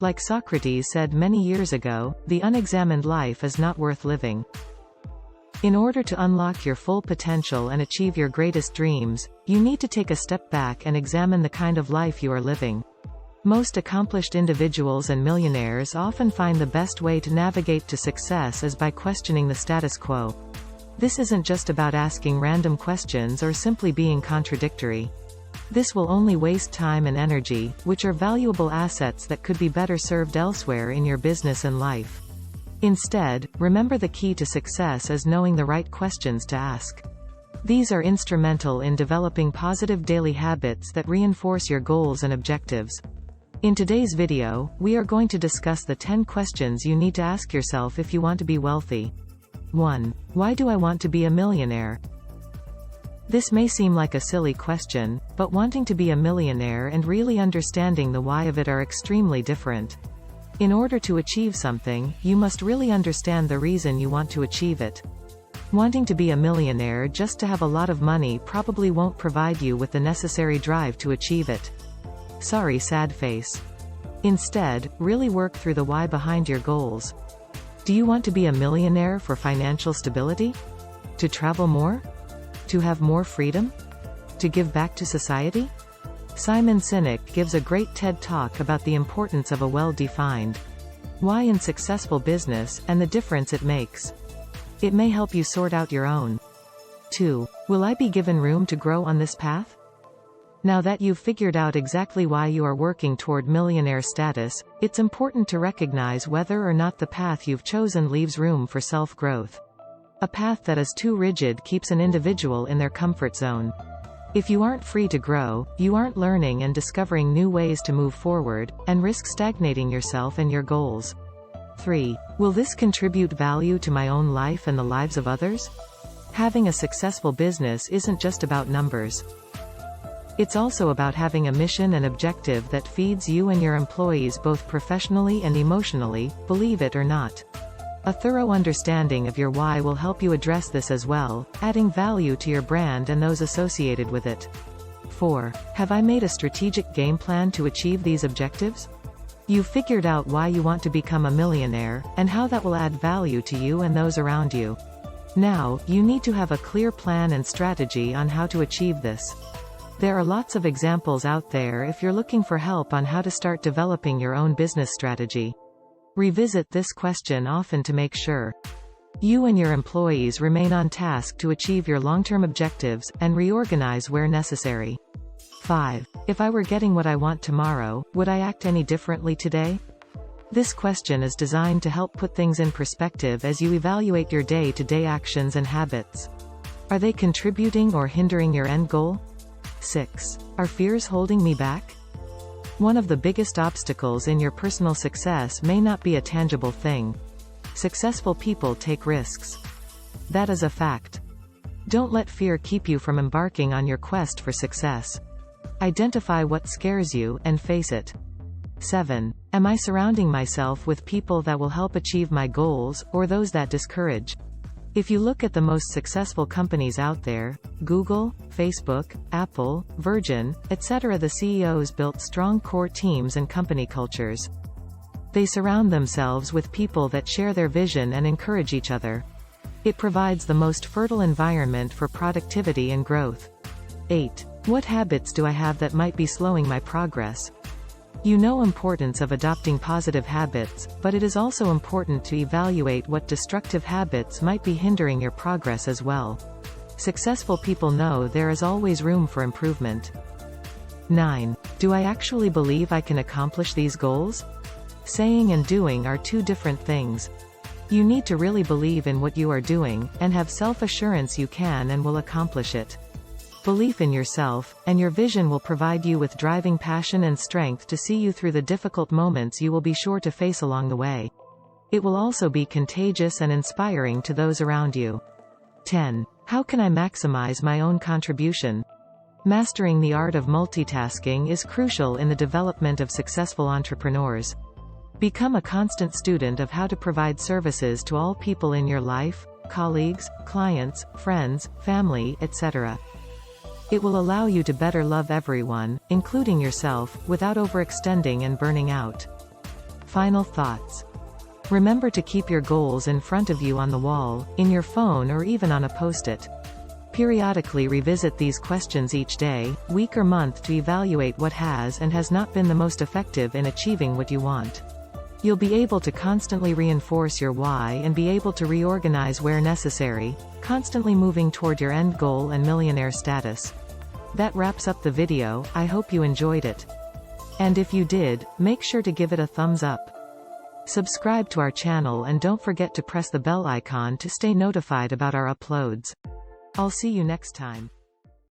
Like Socrates said many years ago, the unexamined life is not worth living. In order to unlock your full potential and achieve your greatest dreams, you need to take a step back and examine the kind of life you are living. Most accomplished individuals and millionaires often find the best way to navigate to success is by questioning the status quo. This isn't just about asking random questions or simply being contradictory. This will only waste time and energy, which are valuable assets that could be better served elsewhere in your business and life. Instead, remember the key to success is knowing the right questions to ask. These are instrumental in developing positive daily habits that reinforce your goals and objectives. In today's video, we are going to discuss the 10 questions you need to ask yourself if you want to be wealthy. 1. Why do I want to be a millionaire? This may seem like a silly question, but wanting to be a millionaire and really understanding the why of it are extremely different. In order to achieve something, you must really understand the reason you want to achieve it. Wanting to be a millionaire just to have a lot of money probably won't provide you with the necessary drive to achieve it. Sorry, sad face. Instead, really work through the why behind your goals. Do you want to be a millionaire for financial stability? To travel more? To have more freedom? To give back to society? Sinek gives a great TED Talk about the importance of a well-defined why in successful business, and the difference it makes. It may help you sort out your own. 2. Will I be given room to grow on this path? Now that you've figured out exactly why you are working toward millionaire status, it's important to recognize whether or not the path you've chosen leaves room for self-growth. A path that is too rigid keeps an individual in their comfort zone. If you aren't free to grow, you aren't learning and discovering new ways to move forward, and risk stagnating yourself and your goals. 3. Will this contribute value to my own life and the lives of others? Having a successful business isn't just about numbers. It's also about having a mission and objective that feeds you and your employees both professionally and emotionally, believe it or not. A thorough understanding of your why will help you address this as well, adding value to your brand and those associated with it. 4. Have I made a strategic game plan to achieve these objectives? You've figured out why you want to become a millionaire, and how that will add value to you and those around you. Now, you need to have a clear plan and strategy on how to achieve this. There are lots of examples out there if you're looking for help on how to start developing your own business strategy. Revisit this question often to make sure you and your employees remain on task to achieve your long-term objectives, and reorganize where necessary. 5. If I were getting what I want tomorrow, would I act any differently today? This question is designed to help put things in perspective as you evaluate your day-to-day actions and habits. Are they contributing or hindering your end goal? 6. Are fears holding me back? One of the biggest obstacles in your personal success may not be a tangible thing. Successful people take risks. That is a fact. Don't let fear keep you from embarking on your quest for success. Identify what scares you, and face it. 7. Am I surrounding myself with people that will help achieve my goals, or those that discourage? If you look at the most successful companies out there, Google, Facebook, Apple, Virgin, etc., the CEOs built strong core teams and company cultures. They surround themselves with people that share their vision and encourage each other. It provides the most fertile environment for productivity and growth. 8. What habits do I have that might be slowing my progress? You know the importance of adopting positive habits, but it is also important to evaluate what destructive habits might be hindering your progress as well. Successful people know there is always room for improvement. 9. Do I actually believe I can accomplish these goals? Saying and doing are two different things. You need to really believe in what you are doing, and have self-assurance you can and will accomplish it. Belief in yourself, and your vision will provide you with driving passion and strength to see you through the difficult moments you will be sure to face along the way. It will also be contagious and inspiring to those around you. 10. How can I maximize my own contribution? Mastering the art of multitasking is crucial in the development of successful entrepreneurs. Become a constant student of how to provide services to all people in your life, colleagues, clients, friends, family, etc. It will allow you to better love everyone, including yourself, without overextending and burning out. Final thoughts. Remember to keep your goals in front of you on the wall, in your phone or even on a post-it. Periodically revisit these questions each day, week or month to evaluate what has and has not been the most effective in achieving what you want. You'll be able to constantly reinforce your why and be able to reorganize where necessary, constantly moving toward your end goal and millionaire status. That wraps up the video. I hope you enjoyed it. And if you did, make sure to give it a thumbs up. Subscribe to our channel and don't forget to press the bell icon to stay notified about our uploads. I'll see you next time.